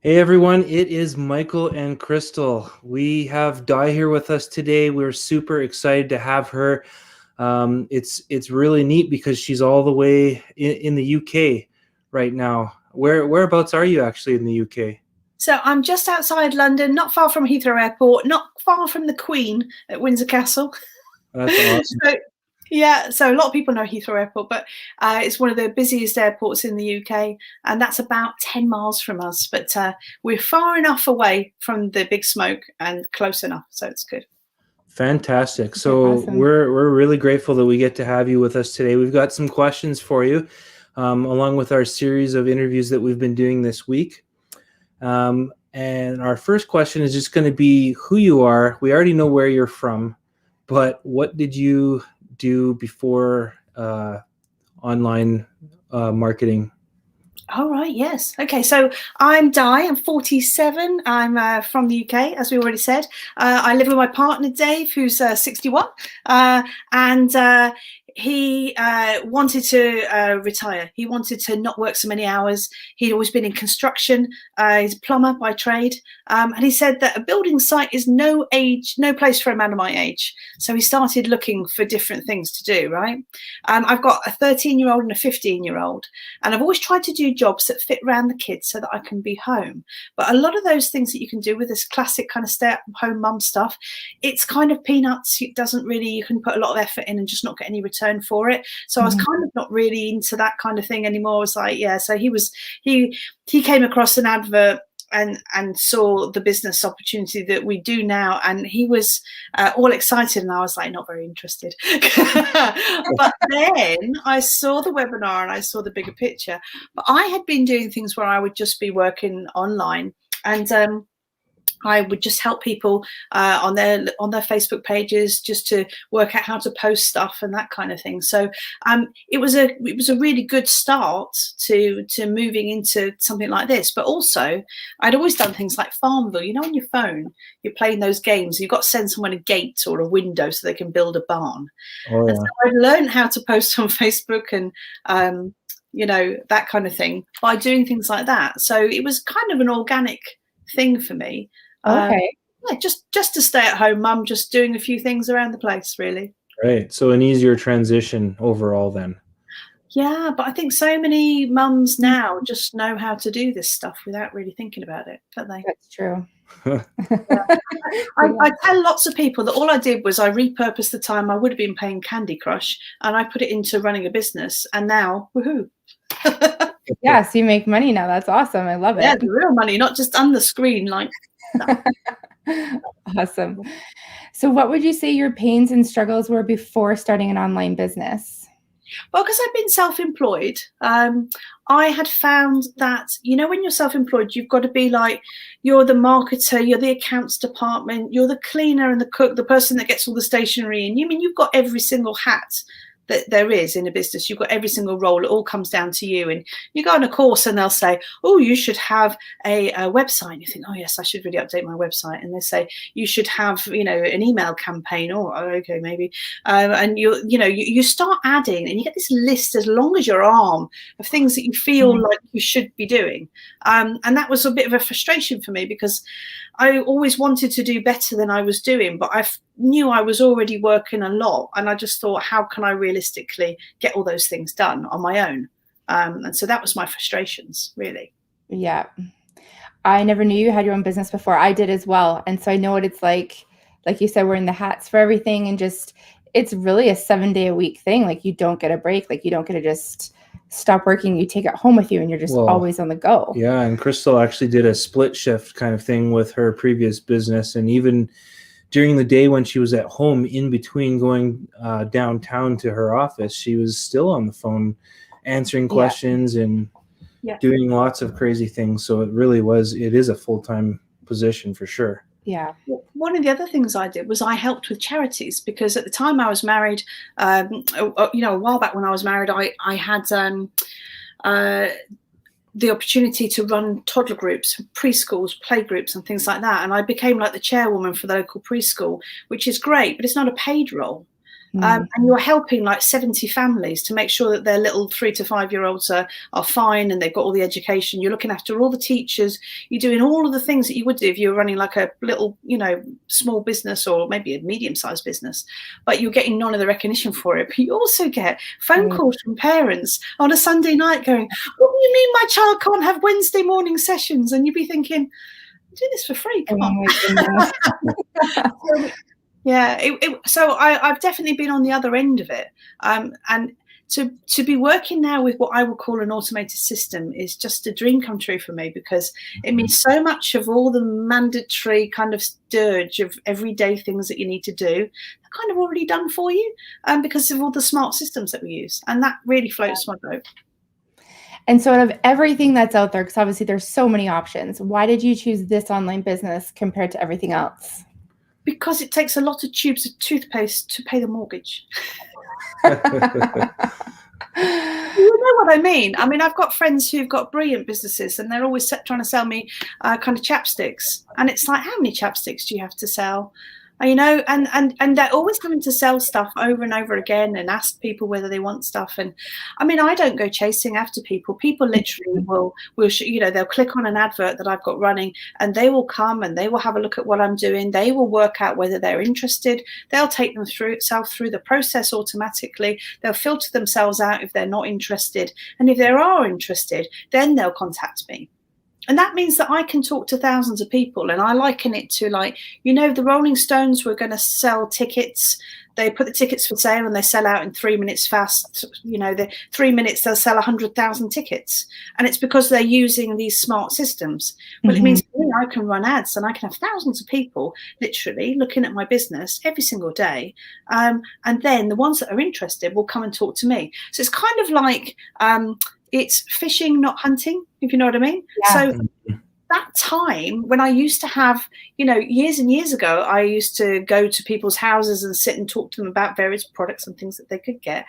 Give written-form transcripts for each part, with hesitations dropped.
Hey everyone, it is Michael and Crystal. We have Di here with us today. We're super excited to have her. It's really neat because she's all the way in the UK right now. Whereabouts are you actually in the UK? So I'm just outside London, not far from Heathrow Airport, not far from the Queen at Windsor Castle. That's awesome. So, yeah, so a lot of people know Heathrow Airport, but it's one of the busiest airports in the UK, and that's about 10 miles from us. But we're far enough away from the big smoke and close enough, so it's good. Fantastic. Okay, So awesome. we're really grateful that we get to have you with us today. We've got some questions for you, along with our series of interviews that we've been doing this week. And our first question is just going to be who you are. We already know where you're from, but what did you do before online marketing? All right, yes. Okay, so I'm Di, I'm 47. I'm from the UK, as we already said. I live with my partner, Dave, who's 61. And he wanted to retire. He wanted to not work so many hours. He'd always been in construction. He's a plumber by trade. And he said that a building site is no place for a man of my age. So he started looking for different things to do, right? I've got a 13-year-old and a 15-year-old. And I've always tried to do jobs that fit around the kids so that I can be home. But a lot of those things that you can do with this classic kind of stay-at-home mum stuff, it's kind of peanuts. It doesn't really, you can put a lot of effort in and just not get any return for it. So I was kind of not really into that kind of thing anymore. I was like, yeah. So he came across an advert and saw the business opportunity that we do now, and he was all excited, and I was like, not very interested. But then I saw the webinar and I saw the bigger picture. But I had been doing things where I would just be working online, and I would just help people on their Facebook pages just to work out how to post stuff and that kind of thing. So it was a really good start to moving into something like this. But also, I'd always done things like Farmville. You know, on your phone, you're playing those games. You've got to send someone a gate or a window so they can build a barn. Oh, yeah. And so I learned how to post on Facebook and you know, that kind of thing by doing things like that. So it was kind of an organic thing for me. Okay. Yeah, just to stay at home mum, just doing a few things around the place, really. Right. So an easier transition overall then. Yeah, but I think so many mums now just know how to do this stuff without really thinking about it, don't they? That's true. I tell lots of people that all I did was I repurposed the time I would have been playing Candy Crush and I put it into running a business, and now, woohoo. Yeah, so you make money now. That's awesome. I love it. Yeah, the real money, not just on the screen. Like, Awesome. So what would you say your pains and struggles were before starting an online business? Well, because I've been self-employed, I had found that, you know, when you're self-employed, you've got to be like, you're the marketer, you're the accounts department, you're the cleaner and the cook, the person that gets all the stationery in. You've got every single hat that there is in a business. You've got every single role. It all comes down to you. And you go on a course and they'll say, oh, you should have a website. You think, oh yes, I should really update my website. And they say you should have, you know, an email campaign. Oh, okay, maybe. And you start adding, and you get this list as long as your arm of things that you feel like you should be doing. And that was a bit of a frustration for me because I always wanted to do better than I was doing, but I knew I was already working a lot, and I just thought, how can I realistically get all those things done on my own? And so that was my frustrations, really. Yeah. I never knew you had your own business before. I did as well. And so I know what it's like you said, wearing the hats for everything, and just, it's really a 7-day-a-week thing. Like, you don't get a break. Like, you don't get to just stop working. You take it home with you, and you're just always on the go. Yeah. And Crystal actually did a split shift kind of thing with her previous business. And even during the day when she was at home, in between going downtown to her office, she was still on the phone answering questions and doing lots of crazy things. So it is a full-time position for sure. Yeah. One of the other things I did was I helped with charities, because at the time I was married, a while back when I was married, I had the opportunity to run toddler groups, preschools, play groups and things like that. And I became like the chairwoman for the local preschool, which is great, but it's not a paid role. And you're helping like 70 families to make sure that their little 3 to 5 year olds are fine and they've got all the education. You're looking after all the teachers. You're doing all of the things that you would do if you were running like a little, small business or maybe a medium-sized business, but you're getting none of the recognition for it. But you also get phone calls from parents on a Sunday night going, what do you mean my child can't have Wednesday morning sessions? And you'd be thinking, do this for free, come on. Yeah, so I've definitely been on the other end of it, and to be working now with what I would call an automated system is just a dream come true for me, because it means so much of all the mandatory kind of dirge of everyday things that you need to do are kind of already done for you, because of all the smart systems that we use, and that really floats my boat. And so out of everything that's out there, because obviously there's so many options, why did you choose this online business compared to everything else? Because it takes a lot of tubes of toothpaste to pay the mortgage. You know what I mean? I mean, I've got friends who've got brilliant businesses and they're always trying to sell me kind of chapsticks. And it's like, how many chapsticks do you have to sell? And they're always having to sell stuff over and over again and ask people whether they want stuff. And I mean, I don't go chasing after people. People literally will they'll click on an advert that I've got running and they will come and they will have a look at what I'm doing. They will work out whether they're interested. They'll take themselves through the process automatically. They'll filter themselves out if they're not interested. And if they are interested, then they'll contact me. And that means that I can talk to thousands of people. And I liken it to the Rolling Stones were going to sell tickets. They put the tickets for sale and they sell out in 3 minutes fast. The 3 minutes, they'll sell 100,000 tickets. And it's because they're using these smart systems. Well, It means I can run ads and I can have thousands of people literally looking at my business every single day. And then the ones that are interested will come and talk to me. So it's kind of like, it's fishing, not hunting, if you know what I mean. Yeah. So that time when I used to have, years and years ago, I used to go to people's houses and sit and talk to them about various products and things that they could get.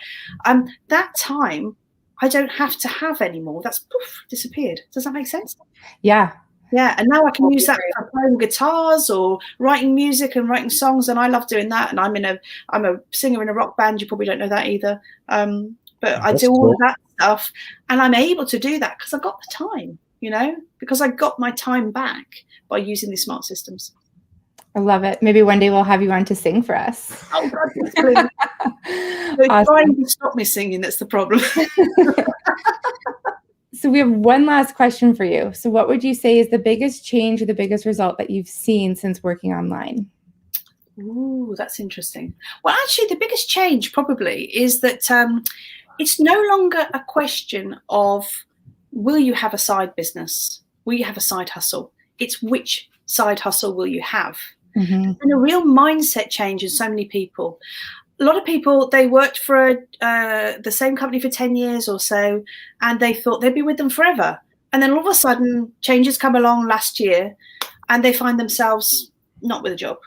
That time I don't have to have anymore. That's disappeared. Does that make sense? Yeah. Yeah, and now I can use that for playing guitars or writing music and writing songs, and I love doing that. And I'm a singer in a rock band. You probably don't know that either. But I do all of that stuff, and I'm able to do that because I've got the time, because I got my time back by using these smart systems. I love it. Maybe one day we'll have you on to sing for us. Oh, God, please. Awesome. Trying to stop me singing, that's the problem. So we have one last question for you. So what would you say is the biggest change or the biggest result that you've seen since working online? Ooh, that's interesting. Well, actually, the biggest change probably is that it's no longer a question of, will you have a side business? Will you have a side hustle? It's which side hustle will you have? And a real mindset change in so many people. A lot of people, they worked for the same company for 10 years or so, and they thought they'd be with them forever. And then all of a sudden, changes come along last year, and they find themselves not with a job,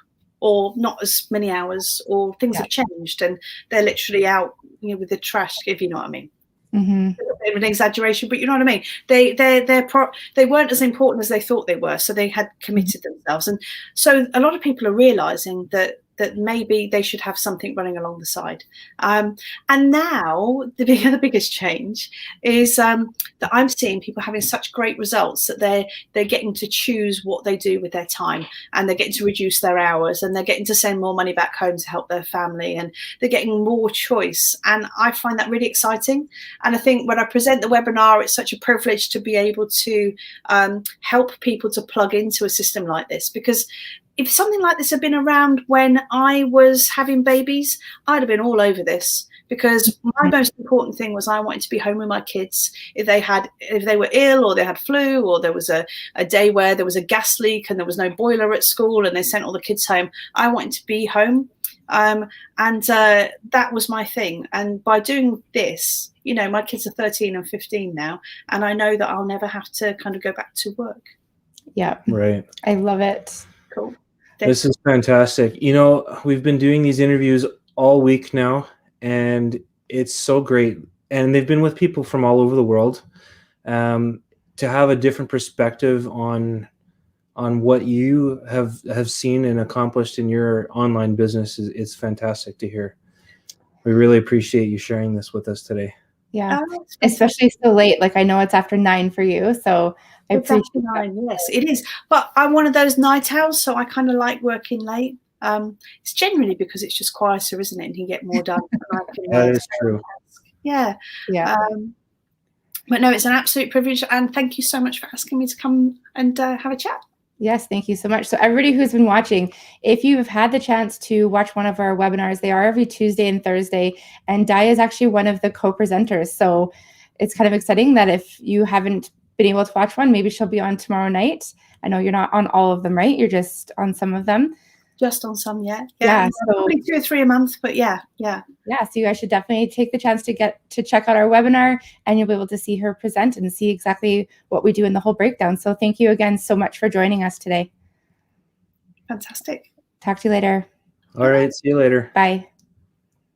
or not as many hours, or things have changed, and they're literally out, with the trash, if you know what I mean. A bit of an exaggeration, but you know what I mean. They weren't as important as they thought they were, so they had committed themselves, and so a lot of people are realizing that maybe they should have something running along the side. And now the biggest change is that I'm seeing people having such great results that they're getting to choose what they do with their time, and they're getting to reduce their hours, and they're getting to send more money back home to help their family, and they're getting more choice. And I find that really exciting. And I think when I present the webinar, it's such a privilege to be able to help people to plug into a system like this, because if something like this had been around when I was having babies, I'd have been all over this, because my most important thing was I wanted to be home with my kids. If they were ill, or they had flu, or there was a day where there was a gas leak and there was no boiler at school and they sent all the kids home, I wanted to be home. And that was my thing. And by doing this, my kids are 13 and 15 now, and I know that I'll never have to kind of go back to work. Yeah. Right. I love it. Cool. This is fantastic. We've been doing these interviews all week now, and it's so great. And they've been with people from all over the world. To have a different perspective on what you have seen and accomplished in your online business it's fantastic to hear. We really appreciate you sharing this with us today. Yeah. It's fantastic. Especially so late. Like I know it's after 9 for you. So I It's appreciate after that. 9, yes, it is. But I'm one of those night owls, so I kind of like working late. It's generally because it's just quieter, isn't it? And you get more done. And I can, That is stay on true. task. Yeah. Yeah. But no, it's an absolute privilege. And thank you so much for asking me to come and have a chat. Yes, thank you so much. So everybody who's been watching, if you've had the chance to watch one of our webinars, they are every Tuesday and Thursday, and Di is actually one of the co-presenters. So it's kind of exciting that if you haven't been able to watch one, maybe she'll be on tomorrow night. I know you're not on all of them, right? You're just on some of them. Just on some, yeah. Yeah, so probably 2 or 3 a month, but yeah. so you guys should definitely take the chance to get to check out our webinar, and you'll be able to see her present and see exactly what we do in the whole breakdown. So thank you again so much for joining us today. Fantastic. Talk to you later. All right. See you later. Bye.